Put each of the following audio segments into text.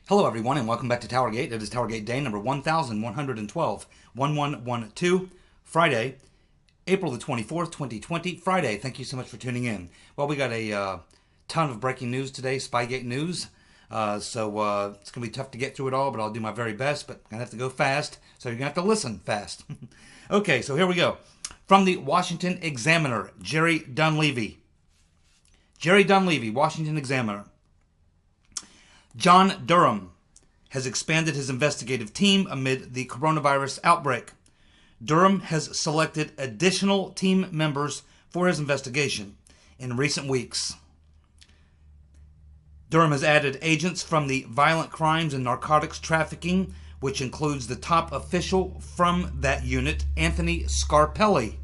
Hello everyone and welcome back to TowerGate. It is TowerGate day number 1112, 1112, Friday, April the 24th, 2020, Friday. Thank you so much for tuning in. Well, we got a ton of breaking news today, Spygate news. So it's going to be tough to get through it all, but I'll do my very best, but I'm going to have to go fast, so you're going to have to listen fast. Okay, so here we go. From the Washington Examiner, Jerry Dunleavy. Jerry Dunleavy, Washington Examiner. John Durham has expanded his investigative team amid the coronavirus outbreak. Durham has selected additional team members for his investigation in recent weeks. Durham has added agents from the Violent Crimes and Narcotics Trafficking, which includes the top official from that unit, Anthony Scarpelli.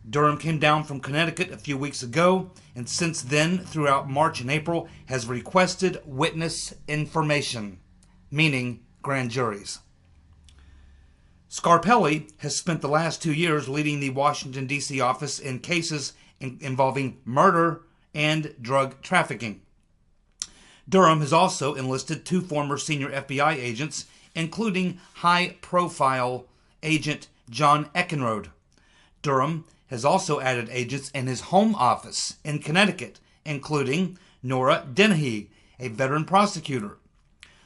Durham came down from Connecticut a few weeks ago, and since then, throughout March and April, has requested witness information, meaning grand juries. Scarpelli has spent the last 2 years leading the Washington, D.C. office in cases involving murder and drug trafficking. Durham has also enlisted 2 former senior FBI agents, including high-profile agent John Eckenrode. Durham has also added agents in his home office in Connecticut, including Nora Dennehy, a veteran prosecutor.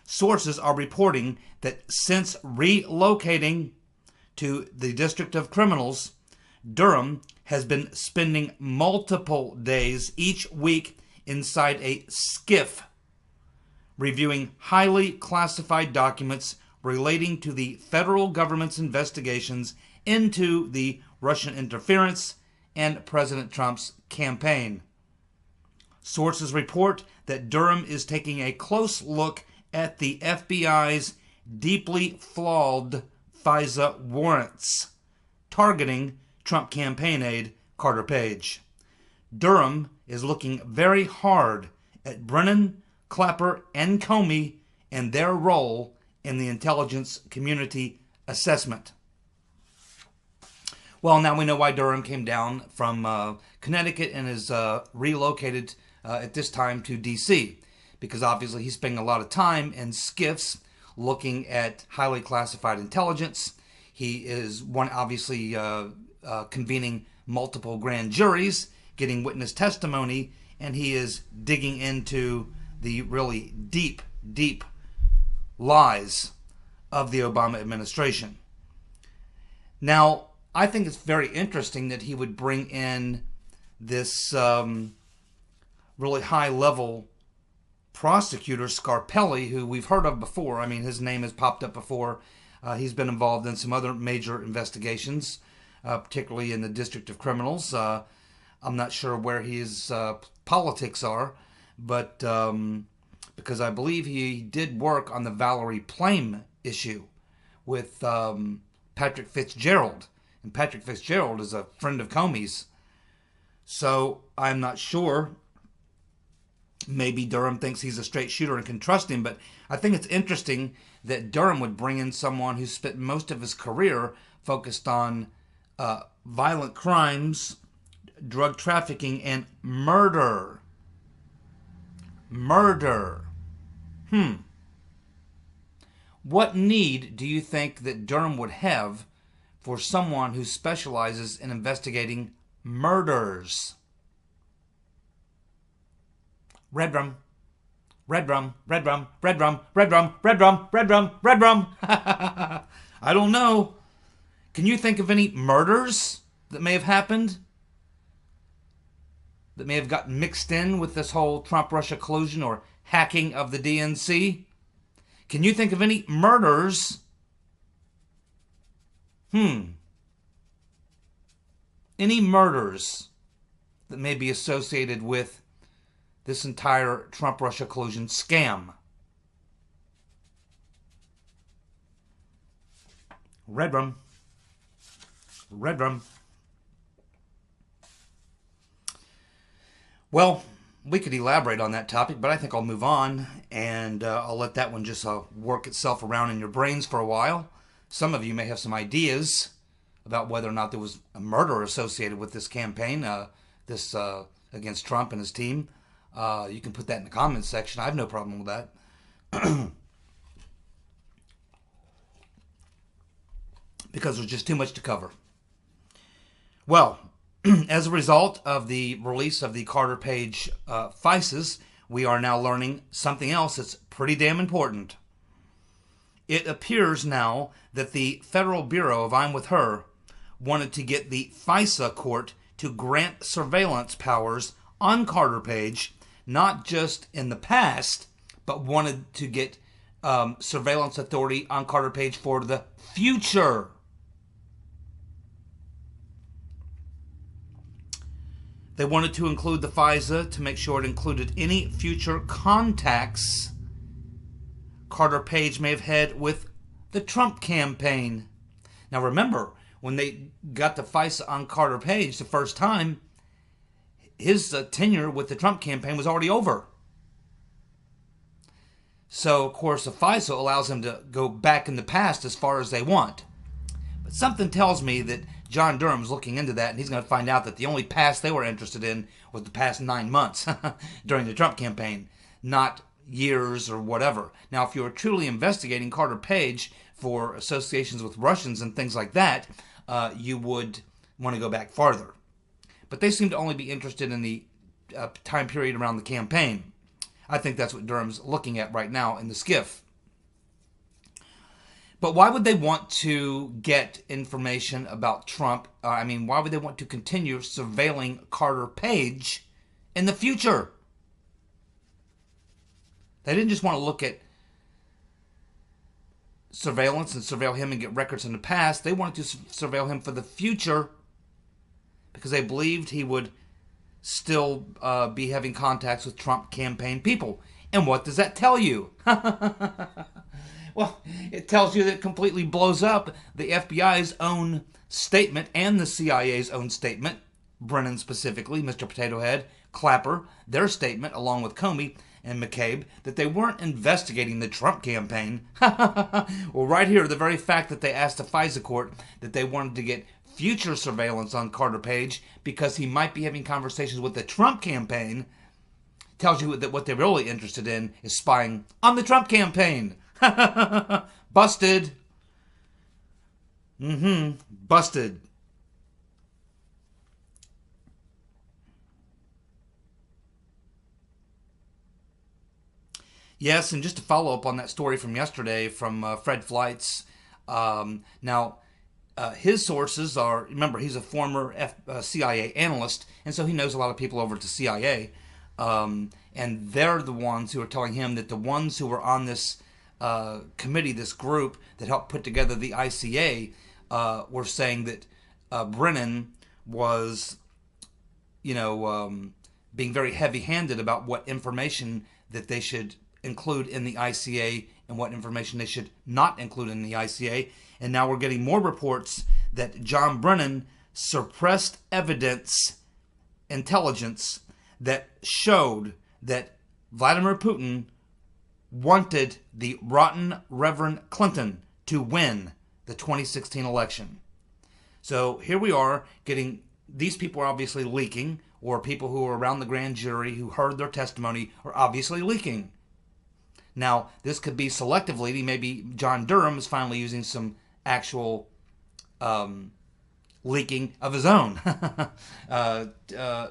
Sources are reporting that since relocating to the District of Criminals, Durham has been spending multiple days each week inside a SCIF, reviewing highly classified documents relating to the federal government's investigations into the Russian interference and President Trump's campaign. Sources report that Durham is taking a close look at the FBI's deeply flawed FISA warrants targeting Trump campaign aide Carter Page. Durham is looking very hard at Brennan, Clapper, and Comey and their role in the intelligence community assessment. Well, now we know why Durham came down from Connecticut and is relocated at this time to D.C. because obviously he's spending a lot of time in SCIFs looking at highly classified intelligence. He is obviously convening multiple grand juries, getting witness testimony, and he is digging into the really deep, deep lies of the Obama administration. Now, I think it's very interesting that he would bring in this really high-level prosecutor, Scarpelli, who we've heard of before. I mean, his name has popped up before. He's been involved in some other major investigations, particularly in the District of Criminals. I'm not sure where his politics are, but because I believe he did work on the Valerie Plame issue with Patrick Fitzgerald. And Patrick Fitzgerald is a friend of Comey's. So I'm not sure. Maybe Durham thinks he's a straight shooter and can trust him. But I think it's interesting that Durham would bring in someone who spent most of his career focused on violent crimes, drug trafficking, and murder. Murder. What need do you think that Durham would have for someone who specializes in investigating murders? Red rum, red rum, red rum, red rum, red rum, red rum, red rum, red rum. I don't know. Can you think of any murders that may have happened? That may have gotten mixed in with this whole Trump-Russia collusion or hacking of the DNC? Can you think of any murders? Any murders that may be associated with this entire Trump-Russia collusion scam? Red rum. Red rum. Well, we could elaborate on that topic, but I think I'll move on, and I'll let that one just work itself around in your brains for a while. Some of you may have some ideas about whether or not there was a murder associated with this campaign, against Trump and his team. You can put that in the comments section. I have no problem with that. because there's just too much to cover. Well, as a result of the release of the Carter Page FISAs, we are now learning something else that's pretty damn important. It appears now that the Federal Bureau of I'm With Her wanted to get the FISA court to grant surveillance powers on Carter Page, not just in the past, but wanted to get surveillance authority on Carter Page for the future. They wanted to include the FISA to make sure it included any future contacts Carter Page may have had with the Trump campaign. Now remember, when they got the FISA on Carter Page the first time, his tenure with the Trump campaign was already over. So, of course, the FISA allows them to go back in the past as far as they want. But something tells me that John Durham's looking into that, and he's going to find out that the only past they were interested in was the past 9 months during the Trump campaign, not years or whatever. Now, if you were truly investigating Carter Page for associations with Russians and things like that, you would want to go back farther. But they seem to only be interested in the time period around the campaign. I think that's what Durham's looking at right now in the skiff. But why would they want to get information about Trump? Why would they want to continue surveilling Carter Page in the future? They didn't just want to look at surveillance and surveil him and get records in the past. They wanted to surveil him for the future because they believed he would still be having contacts with Trump campaign people. And what does that tell you? Well, it tells you that it completely blows up the FBI's own statement and the CIA's own statement, Brennan specifically, Mr. Potato Head, Clapper, their statement, along with Comey and McCabe, that they weren't investigating the Trump campaign. Well, right here, the very fact that they asked the FISA court that they wanted to get future surveillance on Carter Page because he might be having conversations with the Trump campaign tells you that what they're really interested in is spying on the Trump campaign. Busted. Busted. Yes, and just to follow up on that story from yesterday from Fred Flights. His sources are, remember, he's a former CIA analyst, and so he knows a lot of people over at the CIA. And they're the ones who are telling him that the ones who were on this committee, this group that helped put together the ICA, were saying that Brennan was, being very heavy-handed about what information that they should include in the ICA and what information they should not include in the ICA. And now we're getting more reports that John Brennan suppressed evidence, intelligence, that showed that Vladimir Putin wanted the rotten Reverend Clinton to win the 2016 election. So here we are getting, these people are obviously leaking, or people who are around the grand jury who heard their testimony are obviously leaking. Now, this could be selectively, maybe John Durham is finally using some actual leaking of his own,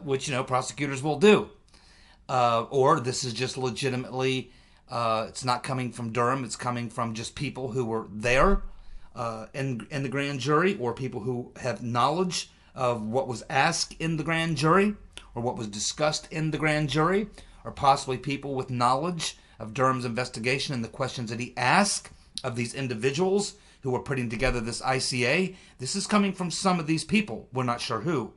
which, prosecutors will do. Or this is just legitimately, it's not coming from Durham, it's coming from just people who were there in the grand jury, or people who have knowledge of what was asked in the grand jury, or what was discussed in the grand jury, or possibly people with knowledge of Durham's investigation and the questions that he asked of these individuals who were putting together this ICA. This is coming from some of these people. We're not sure who.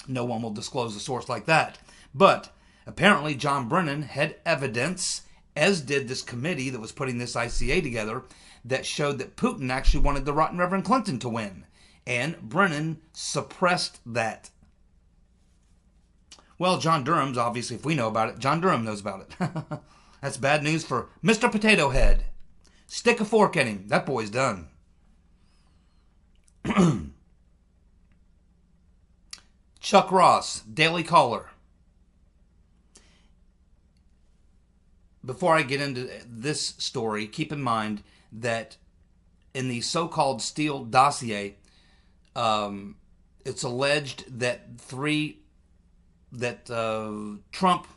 No one will disclose a source like that. But apparently John Brennan had evidence, as did this committee that was putting this ICA together, that showed that Putin actually wanted the rotten Reverend Clinton to win. And Brennan suppressed that. Well, John Durham's, obviously, if we know about it, John Durham knows about it. That's bad news for Mr. Potato Head. Stick a fork in him. That boy's done. Chuck Ross, Daily Caller. before I get into this story, keep in mind that in the so-called Steele dossier, it's alleged that Trump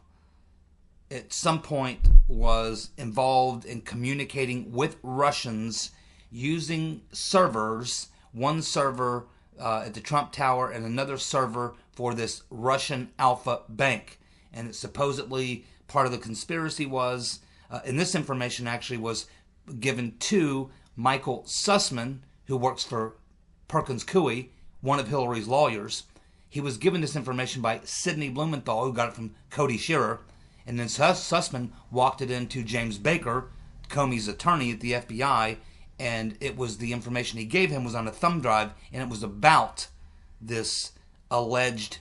at some point was involved in communicating with Russians using servers, one server at the Trump Tower and another server for this Russian Alpha Bank. And it supposedly part of the conspiracy was, and this information actually was given to Michael Sussman, who works for Perkins Coie, one of Hillary's lawyers. He was given this information by Sidney Blumenthal, who got it from Cody Shearer. And then Sussman walked it into James Baker, Comey's attorney at the FBI, and it was the information he gave him was on a thumb drive, and it was about this alleged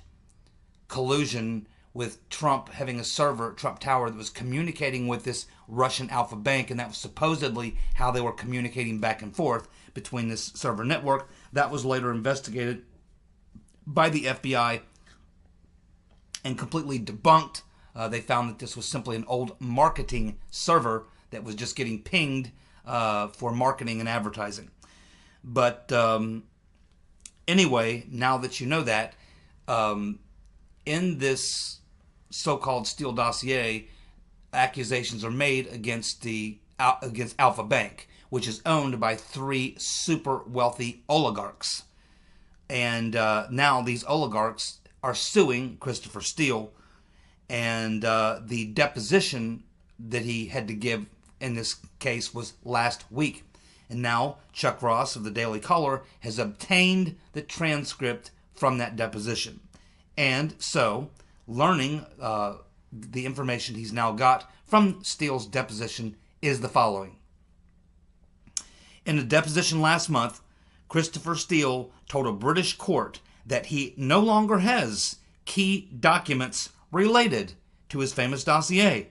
collusion with Trump having a server at Trump Tower that was communicating with this Russian Alpha Bank, and that was supposedly how they were communicating back and forth between this server network. That was later investigated by the FBI and completely debunked. They found that this was simply an old marketing server that was just getting pinged for marketing and advertising. But anyway, now that you know that, in this so-called Steele dossier, accusations are made against Alpha Bank, which is owned by 3 super wealthy oligarchs. And now these oligarchs are suing Christopher Steele, and the deposition that he had to give in this case was last week. And now Chuck Ross of the Daily Caller has obtained the transcript from that deposition. And so, learning the information he's now got from Steele's deposition is the following. In a deposition last month, Christopher Steele told a British court that he no longer has key documents related to his famous dossier.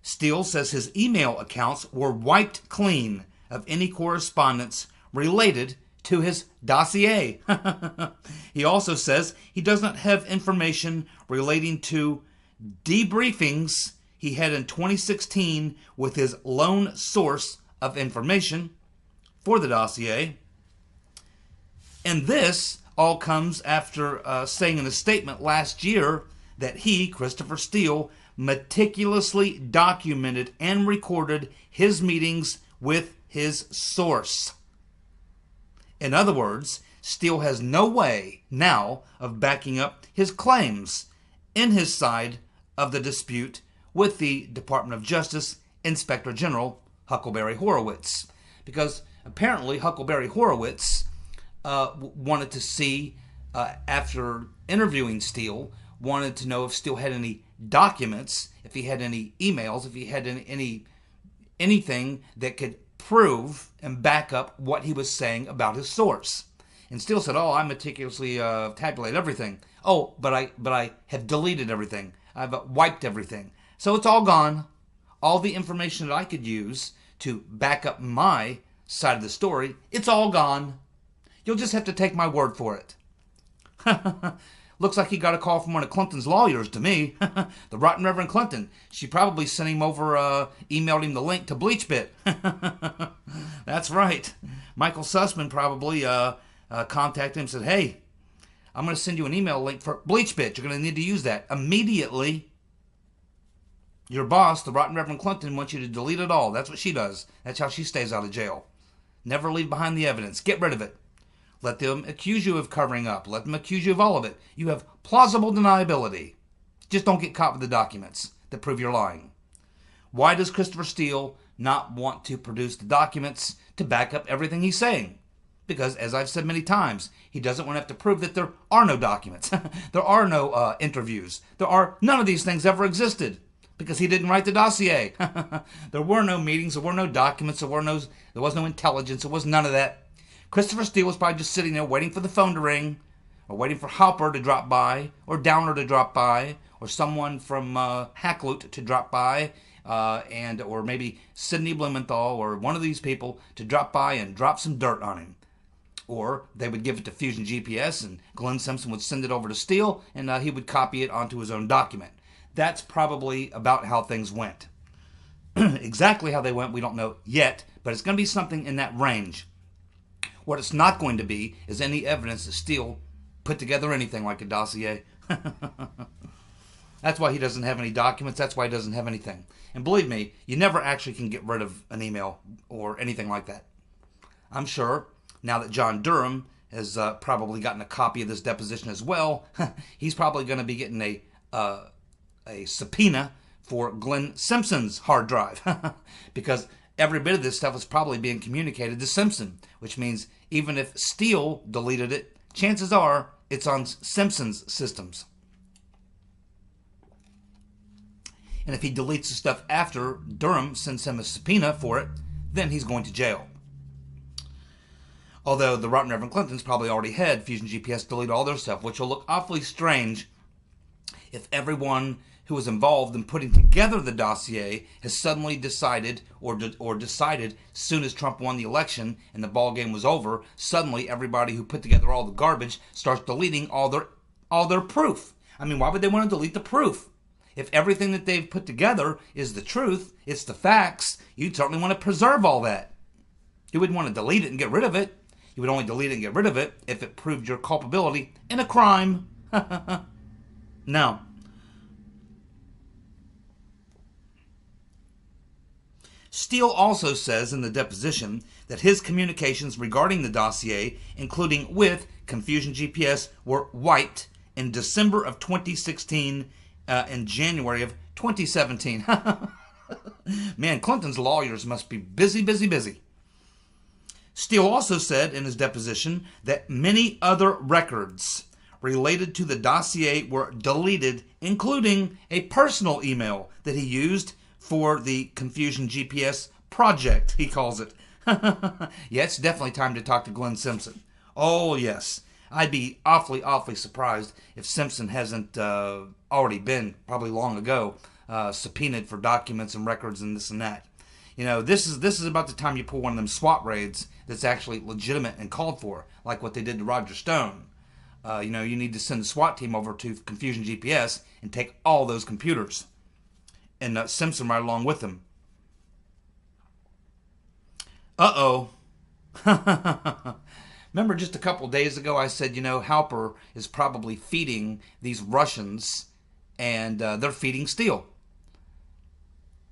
Steele says his email accounts were wiped clean of any correspondence related to his dossier. He also says he does not have information relating to debriefings he had in 2016 with his lone source of information for the dossier. And this all comes after saying in a statement last year that he, Christopher Steele, meticulously documented and recorded his meetings with his source. In other words, Steele has no way now of backing up his claims in his side of the dispute with the Department of Justice Inspector General Huckleberry Horowitz. Because apparently Huckleberry Horowitz wanted to see, after interviewing Steele, wanted to know if Steele had any documents, if he had any emails, if he had anything that could prove and back up what he was saying about his source. And Steele said, "Oh, I meticulously tabulate everything. Oh, but I have deleted everything. I've wiped everything. So it's all gone. All the information that I could use to back up my side of the story, it's all gone. You'll just have to take my word for it." Looks like he got a call from one of Clinton's lawyers to me. The Rotten Reverend Clinton. She probably sent him over, emailed him the link to BleachBit. That's right. Michael Sussman probably contacted him and said, "Hey, I'm going to send you an email link for BleachBit. You're going to need to use that immediately. Your boss, the Rotten Reverend Clinton, wants you to delete it all." That's what she does. That's how she stays out of jail. Never leave behind the evidence. Get rid of it. Let them accuse you of covering up. Let them accuse you of all of it. You have plausible deniability. Just don't get caught with the documents that prove you're lying. Why does Christopher Steele not want to produce the documents to back up everything he's saying? Because, as I've said many times, he doesn't want to have to prove that there are no documents. There are no interviews. None of these things ever existed because he didn't write the dossier. There were no meetings. There were no documents. There was no intelligence. There was none of that. Christopher Steele was probably just sitting there waiting for the phone to ring, or waiting for Hopper to drop by, or Downer to drop by, or someone from Hackloot to drop by, or maybe Sidney Blumenthal, or one of these people to drop by and drop some dirt on him. Or they would give it to Fusion GPS, and Glenn Simpson would send it over to Steele, and he would copy it onto his own document. That's probably about how things went. Exactly how they went, we don't know yet, but it's going to be something in that range. What it's not going to be is any evidence that Steele put together anything like a dossier. That's why he doesn't have any documents. That's why he doesn't have anything. And believe me, you never actually can get rid of an email or anything like that. I'm sure now that John Durham has probably gotten a copy of this deposition as well, he's probably going to be getting a subpoena for Glenn Simpson's hard drive because every bit of this stuff is probably being communicated to Simpson, which means even if Steele deleted it, chances are it's on Simpson's systems. And if he deletes the stuff after Durham sends him a subpoena for it, then he's going to jail. Although the Right Reverend Clintons probably already had Fusion GPS delete all their stuff, which will look awfully strange if everyone who was involved in putting together the dossier has suddenly decided, or decided as soon as Trump won the election and the ball game was over, suddenly everybody who put together all the garbage starts deleting all their proof. I mean, why would they want to delete the proof? If everything that they've put together is the truth, it's the facts, you'd certainly want to preserve all that. You wouldn't want to delete it and get rid of it. You would only delete it and get rid of it if it proved your culpability in a crime. Now, Steele also says in the deposition that his communications regarding the dossier, including with Confusion GPS, were wiped in December of 2016 and January of 2017. Man, Clinton's lawyers must be busy, busy, busy. Steele also said in his deposition that many other records related to the dossier were deleted, including a personal email that he used for the Confusion GPS project, he calls it. Yeah, it's definitely time to talk to Glenn Simpson. Oh, yes. I'd be awfully, awfully surprised if Simpson hasn't already been, probably long ago, subpoenaed for documents and records and this and that. You know, this is about the time you pull one of them SWAT raids that's actually legitimate and called for, like what they did to Roger Stone. You know, you need to send the SWAT team over to Confusion GPS and take all those computers. And Simpson right along with them. Uh-oh. Remember just a couple days ago I said, you know, Halper is probably feeding these Russians and they're feeding Steele.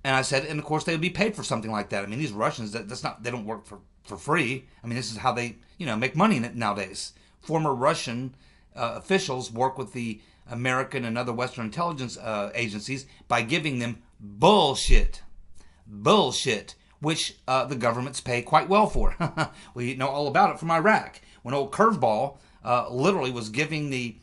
And I said, and of course they would be paid for something like that. I mean, these Russians, they don't work for free. I mean, this is how they, you know, make money nowadays. Former Russian officials work with the American and other Western intelligence agencies by giving them bullshit, which the governments pay quite well for. We know all about it from Iraq, when old Curveball literally was giving the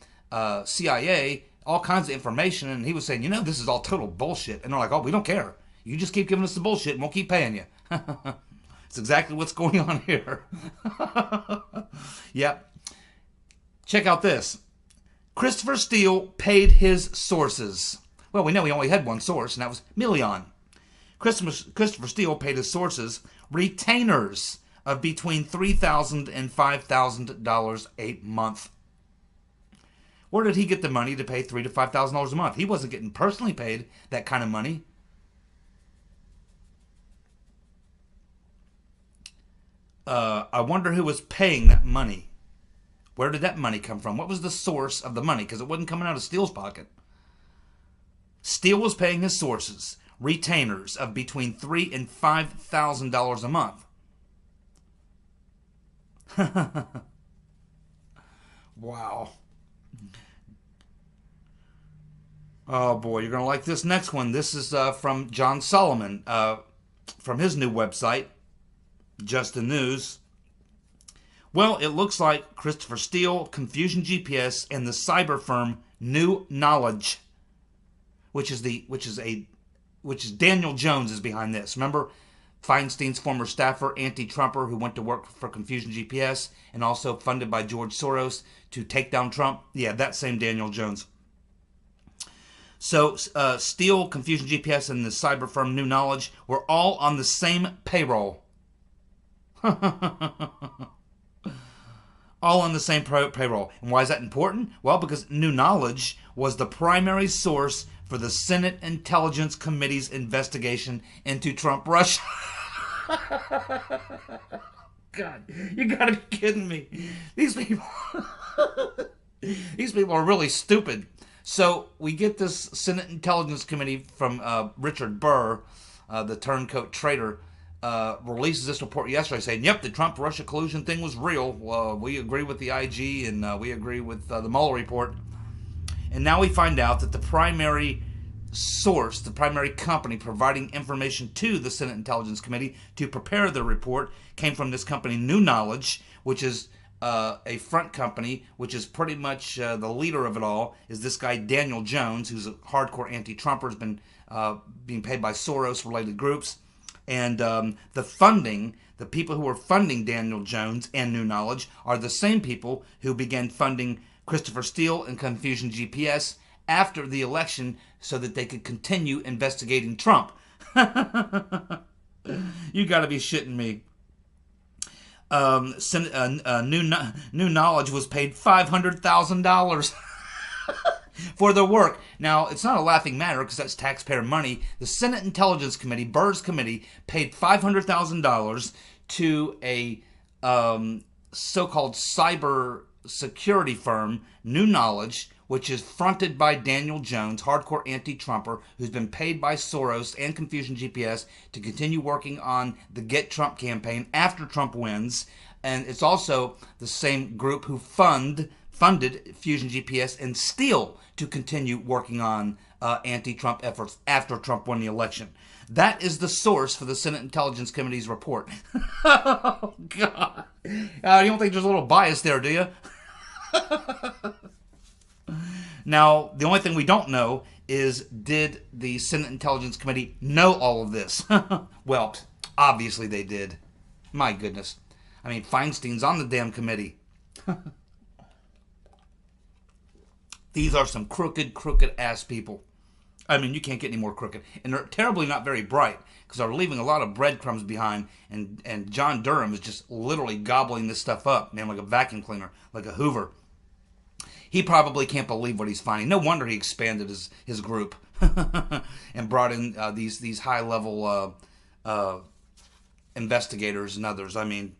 CIA all kinds of information, and he was saying, you know, this is all total bullshit. And they're like, oh, we don't care. You just keep giving us the bullshit, and we'll keep paying you. It's exactly what's going on here. Yep. Check out this. Christopher Steele paid his sources. Well, we know he only had one source, and that was Million. Christopher Steele paid his sources retainers of between $3,000 and $5,000 a month. Where did he get the money to pay $3,000 to $5,000 a month? He wasn't getting personally paid that kind of money. I wonder who was paying that money. Where did that money come from? What was the source of the money? Because it wasn't coming out of Steele's pocket. Steele was paying his sources retainers of between $3,000 and $5,000 a month. Wow. Oh boy, you're going to like this next one. This is from John Solomon from his new website, Just the News. Well, it looks like Christopher Steele, Confusion GPS, and the cyber firm New Knowledge, which is Daniel Jones is behind this. Remember Feinstein's former staffer, anti-Trumper, who went to work for Confusion GPS and also funded by George Soros to take down Trump? Yeah, that same Daniel Jones. So Steele, Confusion GPS, and the cyber firm New Knowledge were all on the same payroll. all on the same payroll. And why is that important? Well, because New Knowledge was the primary source for the Senate Intelligence Committee's investigation into Trump Russia. God, you gotta be kidding me. These people, these people are really stupid. So we get this Senate Intelligence Committee from Richard Burr, the turncoat traitor, releases this report yesterday saying, yep, the Trump-Russia collusion thing was real. We agree with the IG and we agree with the Mueller report. And now we find out that the primary source, the primary company providing information to the Senate Intelligence Committee to prepare the report came from this company, New Knowledge, which is a front company, which is pretty much the leader of it all, is this guy Daniel Jones, who's a hardcore anti-Trumper, has been being paid by Soros-related groups. And the funding, the people who are funding Daniel Jones and New Knowledge are the same people who began funding Christopher Steele and Confusion GPS after the election so that they could continue investigating Trump. You got to be shitting me. New Knowledge was paid $500,000 for their work. Now, it's not a laughing matter because that's taxpayer money. The Senate Intelligence Committee, Burr's committee, paid $500,000 to a so-called cyber security firm, New Knowledge, which is fronted by Daniel Jones, hardcore anti-Trumper, who's been paid by Soros and Confusion GPS to continue working on the Get Trump campaign after Trump wins. And it's also the same group who funded Fusion GPS and Steele to continue working on anti-Trump efforts after Trump won the election. That is the source for the Senate Intelligence Committee's report. Oh, God. You don't think there's a little bias there, do you? Now, the only thing we don't know is, did the Senate Intelligence Committee know all of this? Well, obviously they did. My goodness. I mean, Feinstein's on the damn committee. These are some crooked ass people. I mean, you can't get any more crooked. And they're terribly not very bright, because they're leaving a lot of breadcrumbs behind, and John Durham is just literally gobbling this stuff up, man, like a vacuum cleaner, like a Hoover. He probably can't believe what he's finding. No wonder he expanded his group and brought in these high-level investigators and others. I mean,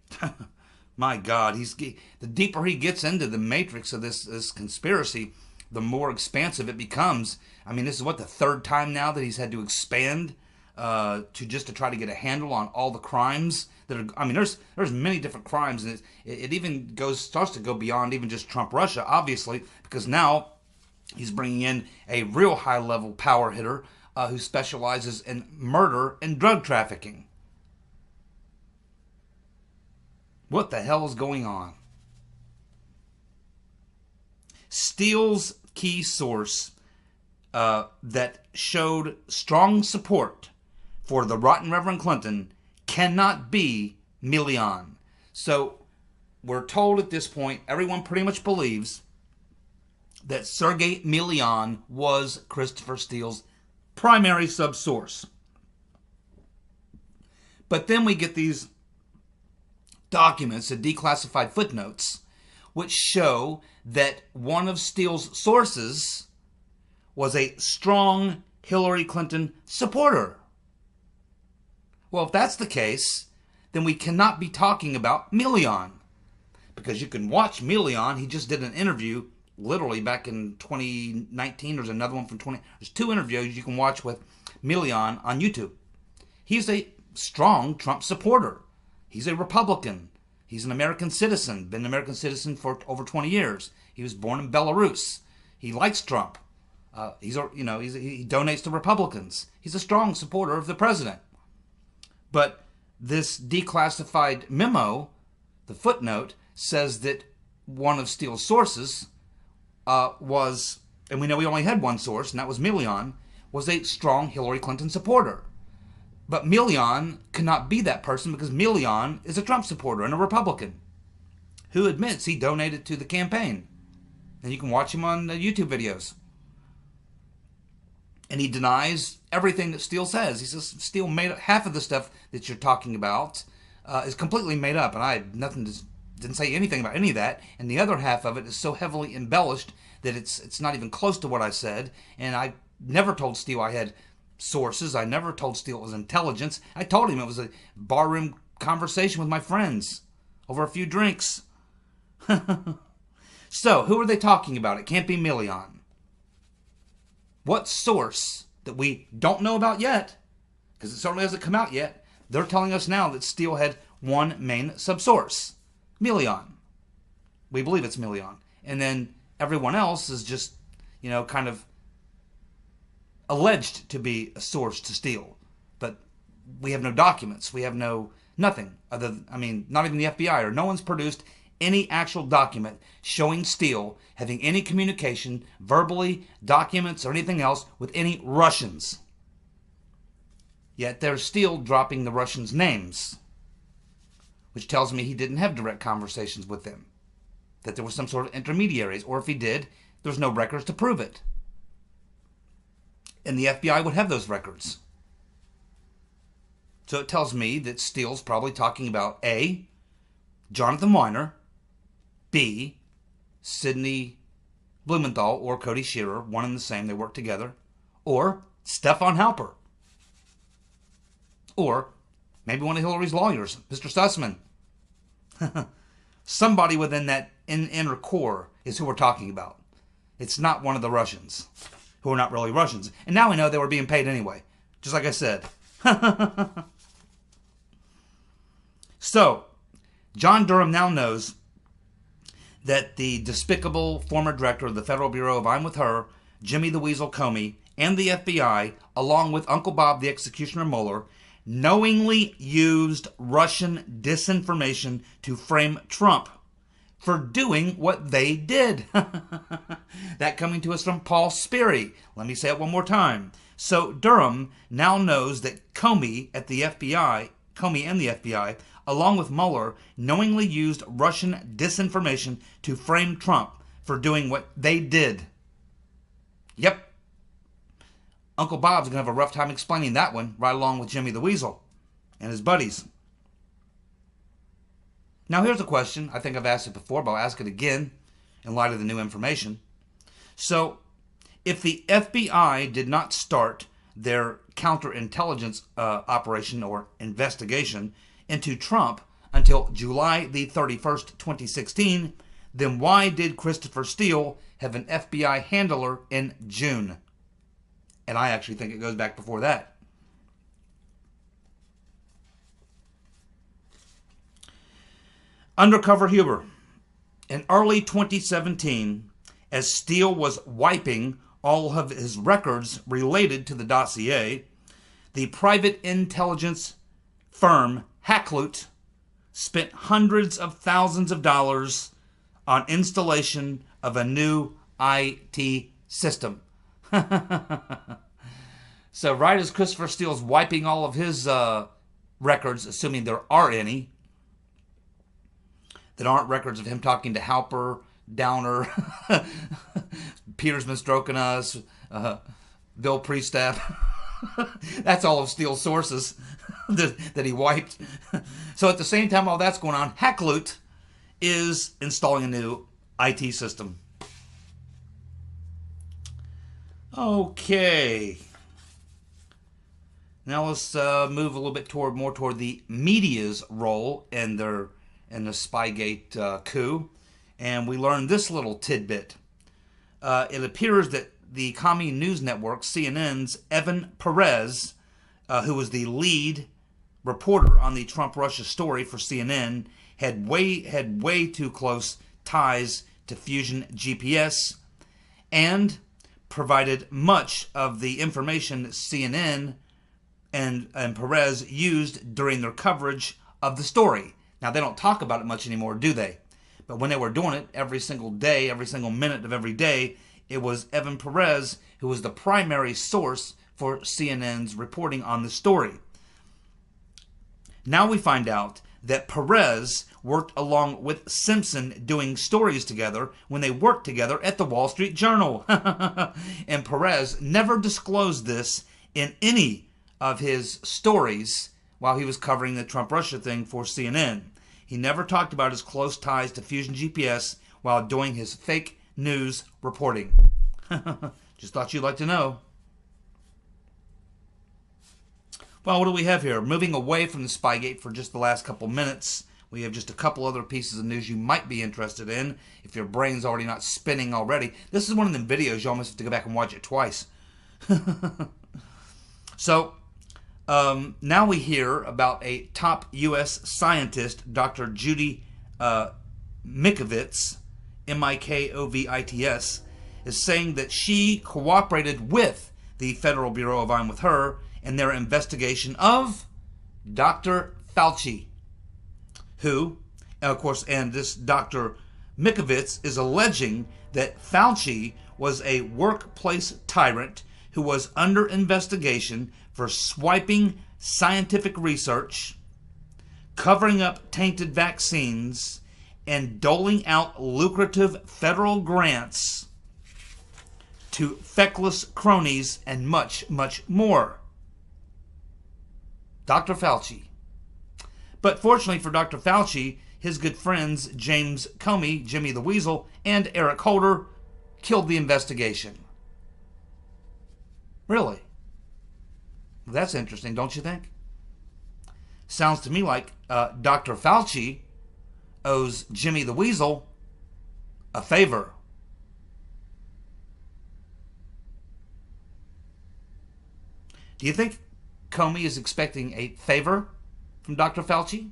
my God, the deeper he gets into the matrix of this conspiracy, the more expansive it becomes. I mean, this is the third time now that he's had to expand to try to get a handle on all the crimes that are. I mean, there's many different crimes, and it even starts to go beyond even just Trump Russia, obviously, because now he's bringing in a real high level power hitter who specializes in murder and drug trafficking. What the hell is going on? Steele's key source that showed strong support for the rotten Reverend Clinton cannot be Milian. So we're told at this point, everyone pretty much believes that Sergei Milian was Christopher Steele's primary subsource. But then we get these documents, the declassified footnotes, which show that one of Steele's sources was a strong Hillary Clinton supporter. Well, if that's the case, then we cannot be talking about Milian. Because you can watch Milian. He just did an interview literally back in 2019. There's another one from There's 2 interviews you can watch with Milian on YouTube. He's a strong Trump supporter. He's a Republican. He's an American citizen. Been an American citizen for over 20 years. He was born in Belarus. He likes Trump. He donates to Republicans. He's a strong supporter of the president. But this declassified memo, the footnote, says that one of Steele's sources was, and we know we only had one source, and that was Milian, was a strong Hillary Clinton supporter. But Milian cannot be that person because Milian is a Trump supporter and a Republican who admits he donated to the campaign. And you can watch him on the YouTube videos. And he denies everything that Steele says. He says Steele made up half of the stuff that you're talking about is completely made up, and I had nothing to didn't say anything about any of that, and the other half of it is so heavily embellished that it's not even close to what I said. And I never told Steele I had sources. I never told Steele it was intelligence. I told him it was a barroom conversation with my friends over a few drinks. So, who are they talking about? It can't be Milian. What source that we don't know about yet, because it certainly hasn't come out yet, they're telling us now that Steele had one main subsource, Milian. We believe it's Milian. And then everyone else is just, kind of alleged to be a source to Steele. But we have no documents. We have nothing not even the FBI, or no one's produced any actual document showing Steele having any communication, verbally, documents, or anything else with any Russians. Yet they're still dropping the Russians' names, which tells me he didn't have direct conversations with them, that there were some sort of intermediaries, or if he did, there's no records to prove it. And the FBI would have those records. So it tells me that Steele's probably talking about A, Jonathan Weiner, B, Sidney Blumenthal or Cody Shearer, one and the same, they work together, or Stefan Halper, or maybe one of Hillary's lawyers, Mr. Sussman. Somebody within that inner core is who we're talking about. It's not one of the Russians, who are not really Russians. And now we know they were being paid anyway, just like I said. So, John Durham now knows that the despicable former director of the Federal Bureau of I'm With Her, Jimmy the Weasel Comey, and the FBI, along with Uncle Bob the Executioner Mueller, knowingly used Russian disinformation to frame Trump for doing what they did. That coming to us from Paul Sperry. Let me say it one more time. So Durham now knows that Comey and the FBI, along with Mueller, knowingly used Russian disinformation to frame Trump for doing what they did. Yep. Uncle Bob's going to have a rough time explaining that one, right along with Jimmy the Weasel and his buddies. Now here's a question. I think I've asked it before, but I'll ask it again in light of the new information. So, if the FBI did not start their counterintelligence operation or investigation into Trump until July the 31st, 2016, then why did Christopher Steele have an FBI handler in June? And I actually think it goes back before that. Undercover Huber. In early 2017, as Steele was wiping all of his records related to the dossier, the private intelligence firm Hackloot spent hundreds of thousands of dollars on installation of a new IT system. So right as Christopher Steele's wiping all of his records, assuming there are any, that aren't records of him talking to Halper, Downer, Peter's been stroking us, Bill Priestap. That's all of Steele's sources that he wiped. So at the same time all that's going on, Hackloot is installing a new IT system. Okay. Now let's move a little bit more toward the media's role in the Spygate coup. And we learned this little tidbit. It appears that the commie news network, CNN's Evan Perez, who was the lead reporter on the Trump-Russia story for CNN, had way too close ties to Fusion GPS and provided much of the information that CNN and Perez used during their coverage of the story. Now, they don't talk about it much anymore, do they? But when they were doing it every single day, every single minute of every day, it was Evan Perez who was the primary source for CNN's reporting on the story. Now we find out that Perez worked along with Simpson doing stories together when they worked together at the Wall Street Journal. And Perez never disclosed this in any of his stories while he was covering the Trump-Russia thing for CNN. he never talked about his close ties to Fusion GPS while doing his fake news reporting. Just thought you'd like to know. Well, what do we have here? Moving away from the Spygate for just the last couple minutes, we have just a couple other pieces of news you might be interested in if your brain's already not spinning already. This is one of them videos you almost have to go back and watch it twice. So, now we hear about a top U.S. scientist, Dr. Judy Mikovits, Mikovits, is saying that she cooperated with the Federal Bureau of I'm With Her in their investigation of Dr. Fauci, who, of course, and this Dr. Mikovits is alleging that Fauci was a workplace tyrant who was under investigation for swiping scientific research, covering up tainted vaccines, and doling out lucrative federal grants to feckless cronies and much, much more. Dr. Fauci. But fortunately for Dr. Fauci, his good friends James Comey, Jimmy the Weasel, and Eric Holder killed the investigation. Really? That's interesting, don't you think? Sounds to me like Dr. Fauci owes Jimmy the Weasel a favor. Do you think Comey is expecting a favor from Dr. Fauci?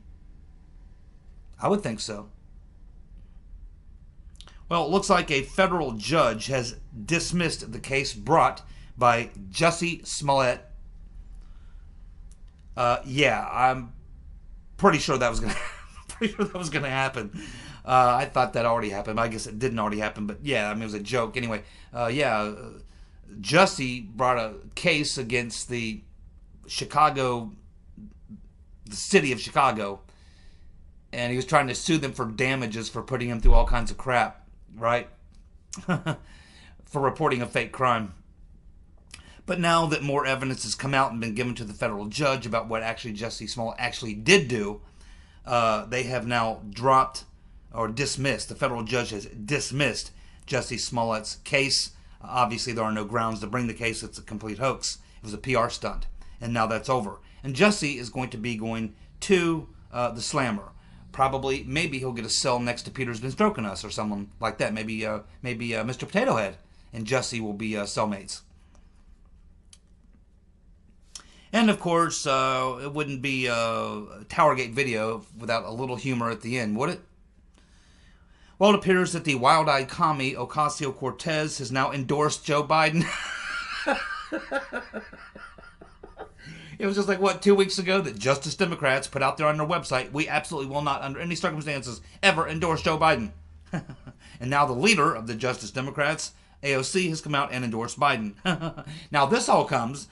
I would think so. Well, it looks like a federal judge has dismissed the case brought by Jussie Smollett. Yeah, I'm pretty sure that was gonna happen. I thought that already happened. I guess it didn't already happen, but yeah, I mean, it was a joke. Anyway, Jussie brought a case against the city of Chicago, and he was trying to sue them for damages for putting him through all kinds of crap, right? For reporting a fake crime. But now that more evidence has come out and been given to the federal judge about what actually Jussie Smollett actually did do, they have now dropped or dismissed. The federal judge has dismissed Jussie Smollett's case. Obviously, there are no grounds to bring the case. It's a complete hoax. It was a PR stunt. And now that's over. And Jussie is going to be going to the Slammer. Probably, maybe he'll get a cell next to Peter's Been Stroking Us or someone like that. Maybe Mr. Potato Head and Jussie will be cellmates. And of course, it wouldn't be a TowerGate video without a little humor at the end, would it? Well, it appears that the wild-eyed commie Ocasio-Cortez has now endorsed Joe Biden. It was just like, 2 weeks ago that Justice Democrats put out there on their website, we absolutely will not, under any circumstances, ever endorse Joe Biden. And now the leader of the Justice Democrats, AOC, has come out and endorsed Biden. Now, this all comes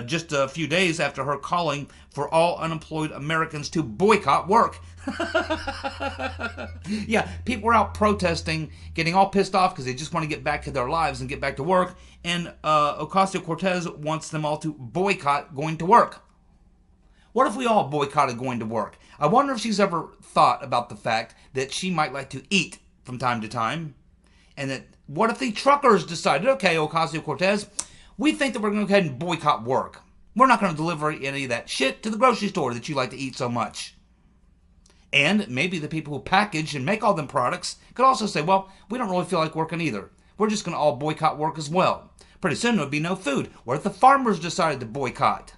just a few days after her calling for all unemployed Americans to boycott work. Yeah, people were out protesting, getting all pissed off because they just want to get back to their lives and get back to work. And Ocasio-Cortez wants them all to boycott going to work. What if we all boycotted going to work? I wonder if she's ever thought about the fact that she might like to eat from time to time. And that, what if the truckers decided, okay, Ocasio-Cortez, we think that we're going to go ahead and boycott work. We're not going to deliver any of that shit to the grocery store that you like to eat so much. And maybe the people who package and make all them products could also say, well, we don't really feel like working either. We're just going to all boycott work as well. Pretty soon there would be no food. What if the farmers decided to boycott?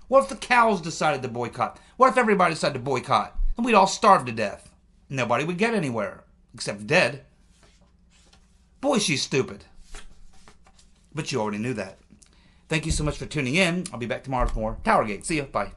What if the cows decided to boycott? What if everybody decided to boycott? And we'd all starve to death. Nobody would get anywhere, except dead. Boy, she's stupid. But you already knew that. Thank you so much for tuning in. I'll be back tomorrow with more TowerGate. See ya. Bye.